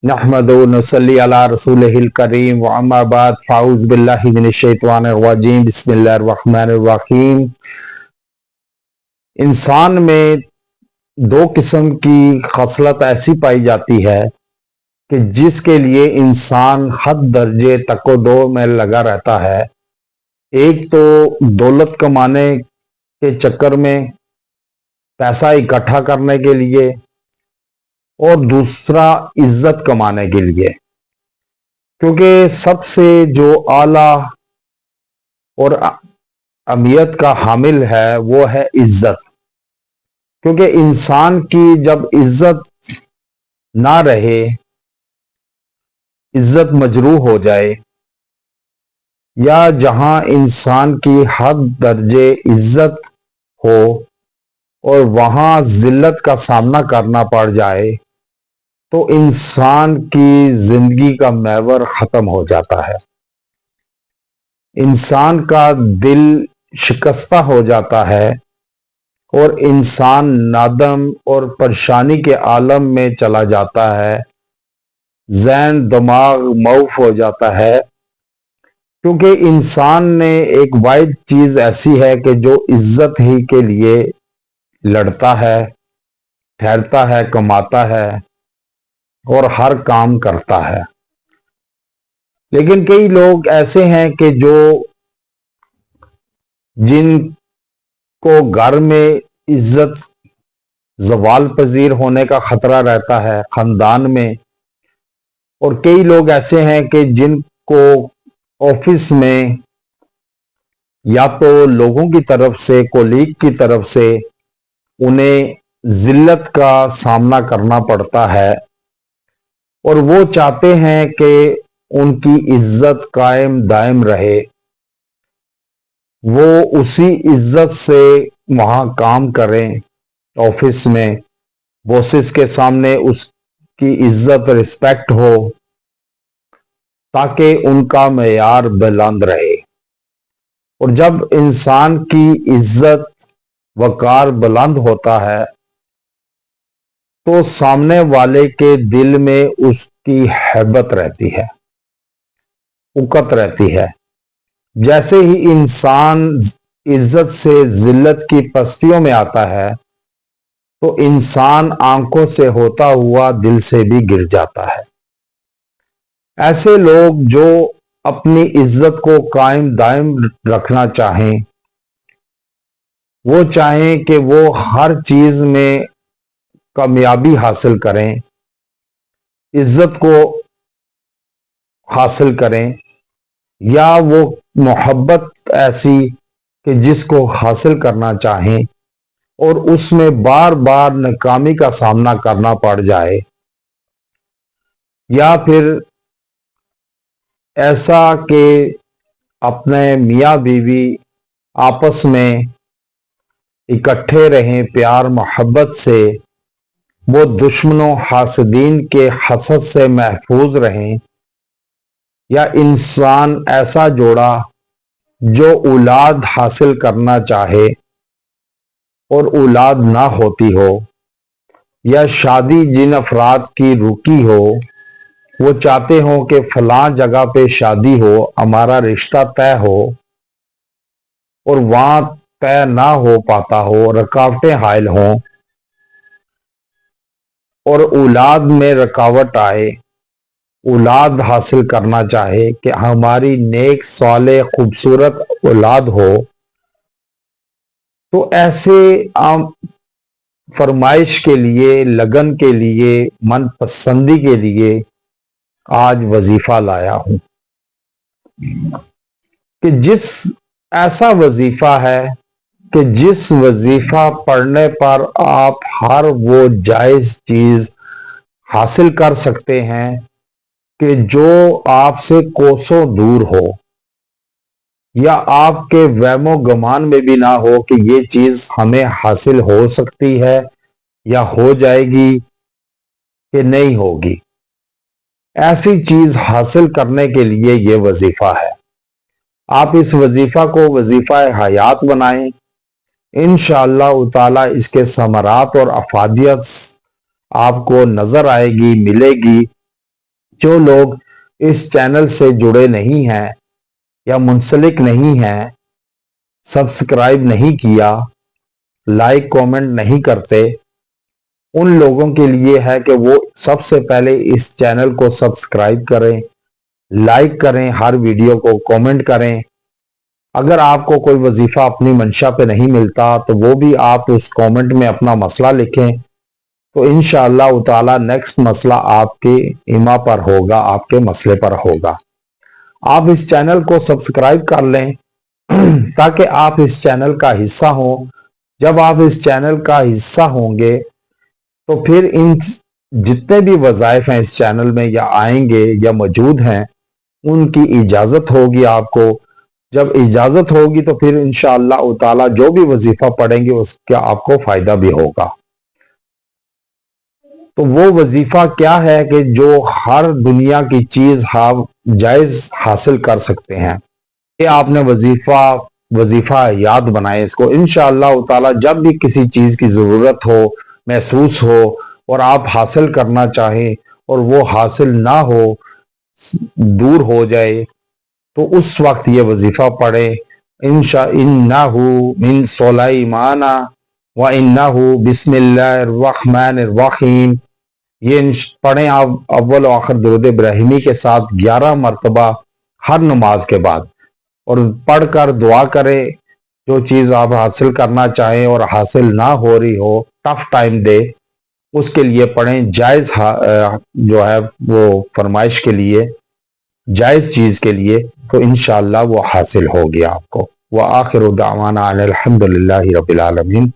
नहमदु व नसल्ली अला रसूलिहिल करीम व अम्मा बाद फ़ाऊज़ बिल्लाहि मिनश शैतानिर रजीम बिस्मिल्लाहिर रहमानिर रहीम। इंसान में दो किस्म की खसलत ऐसी पाई जाती है कि जिसके लिए इंसान हद दर्जे तको-दो में लगा रहता है। एक तो दौलत कमाने के चक्कर में, पैसा इकट्ठा करने के लिए, और दूसरा इज्जत कमाने के लिए। क्योंकि सबसे जो आला और अहमियत का हामिल है वो है इज्जत। क्योंकि इंसान की जब इज्जत ना रहे, इज्जत मजरूह हो जाए, या जहां इंसान की हद दर्जे इज्जत हो और वहां जिल्लत का सामना करना पड़ जाए, तो इंसान की जिंदगी का महवर खत्म हो जाता है। इंसान का दिल शिकस्ता हो जाता है और इंसान नादम और परेशानी के आलम में चला जाता है। ज़हन दिमाग मऊफ हो जाता है, क्योंकि इंसान ने एक वाहिद चीज ऐसी है कि जो इज्जत ही के लिए लड़ता है, ठहरता है, कमाता है और हर काम करता है। लेकिन कई लोग ऐसे हैं कि जिनको घर में इज्जत ज़वाल पजीर होने का खतरा रहता है, खानदान में। और कई लोग ऐसे हैं कि जिनको ऑफिस में या तो लोगों की तरफ से, कोलीग की तरफ से उन्हें जिल्लत का सामना करना पड़ता है, और वो चाहते हैं कि उनकी इज्जत कायम दायम रहे। वो उसी इज्जत से वहां काम करें, ऑफिस में बॉसेस के सामने उसकी इज्जत, रिस्पेक्ट हो, ताकि उनका मेयार बुलंद रहे। और जब इंसान की इज्जत वकार बुलंद होता है, तो सामने वाले के दिल में उसकी हैबत रहती है, उकत रहती है। जैसे ही इंसान इज्जत से जिल्लत की पस्तियों में आता है, तो इंसान आंखों से होता हुआ दिल से भी गिर जाता है। ऐसे लोग जो अपनी इज्जत को कायम दायम रखना चाहें, वो चाहें कि वो हर चीज में कामयाबी हासिल करें, इज्जत को हासिल करें, या वो मोहब्बत ऐसी कि जिसको हासिल करना चाहें और उसमें बार बार नाकामी का सामना करना पड़ जाए, या फिर ऐसा कि अपने मियाँ बीवी आपस में इकट्ठे रहें प्यार मोहब्बत से, वो दुश्मनों हासदीन के हसद से महफूज रहें। या इंसान ऐसा जोड़ा जो औलाद हासिल करना चाहे और औलाद ना होती हो, या शादी जिन अफराद की रुकी हो, वो चाहते हो कि फलां जगह पे शादी हो, हमारा रिश्ता तय हो, और वहां तय ना हो पाता हो, रुकावटें हायल हों और औलाद में रुकावट आए, औलाद हासिल करना चाहे कि हमारी नेक साले खूबसूरत औलाद हो, तो ऐसे फरमाइश के लिए, लगन के लिए, मन पसंदी के लिए आज वजीफा लाया हूं कि ऐसा वजीफा है कि जिस वजीफा पढ़ने पर आप हर वो जायज चीज हासिल कर सकते हैं कि जो आपसे कोसों दूर हो, या आपके वहमो गमान में भी ना हो कि ये चीज हमें हासिल हो सकती है या हो जाएगी कि नहीं होगी। ऐसी चीज हासिल करने के लिए ये वजीफा है। आप इस वजीफा को वजीफा हयात बनाएं। इंशाअल्लाह ताला इसके समरात और अफादियत आपको नजर आएगी, मिलेगी। جو لوگ اس چینل سے جڑے نہیں ہیں یا منسلک نہیں ہیں، سبسکرائب نہیں کیا، لائک کومنٹ نہیں کرتے، ان لوگوں کے لیے ہے کہ وہ سب سے پہلے اس چینل کو سبسکرائب کریں، لائک کریں، ہر ویڈیو کو کومنٹ کریں۔ اگر آپ کو کوئی وظیفہ اپنی منشا پہ نہیں ملتا تو وہ بھی آپ اس کومنٹ میں اپنا مسئلہ لکھیں، تو انشاءاللہ تعالی نیکسٹ مسئلہ آپ کے ایما پر ہوگا، آپ کے مسئلے پر ہوگا۔ آپ اس چینل کو سبسکرائب کر لیں تاکہ آپ اس چینل کا حصہ ہوں۔ جب آپ اس چینل کا حصہ ہوں گے تو پھر ان جتنے بھی وظائف ہیں اس چینل میں یا آئیں گے یا موجود ہیں، ان کی اجازت ہوگی آپ کو۔ جب اجازت ہوگی تو پھر انشاءاللہ تعالی جو بھی وظیفہ پڑھیں گے اس کا آپ کو فائدہ بھی ہوگا۔ تو وہ وظیفہ کیا ہے کہ جو ہر دنیا کی چیز جائز حاصل کر سکتے ہیں، یہ آپ نے وظیفہ یاد بنائے اس کو۔ انشاءاللہ تعالی جب بھی کسی چیز کی ضرورت ہو، محسوس ہو اور آپ حاصل کرنا چاہیں اور وہ حاصل نہ ہو، دور ہو جائے، تو اس وقت یہ وظیفہ پڑھیں۔ انَّهُ مِن سُلَيْمَانَ وَإِنَّهُ بسم اللہ الرحمن الرحیم۔ یہ پڑھیں آپ اول و آخر درود ابراہیمی کے ساتھ 11 مرتبہ ہر نماز کے بعد، اور پڑھ کر دعا کریں۔ جو چیز آپ حاصل کرنا چاہیں اور حاصل نہ ہو رہی ہو، ٹف ٹائم دے، اس کے لیے پڑھیں۔ جائز جو ہے وہ فرمائش کے لیے، جائز چیز کے لیے، تو انشاءاللہ وہ حاصل ہوگی آپ کو۔ وآخر دعوانا ان الحمد للہ رب العالمین۔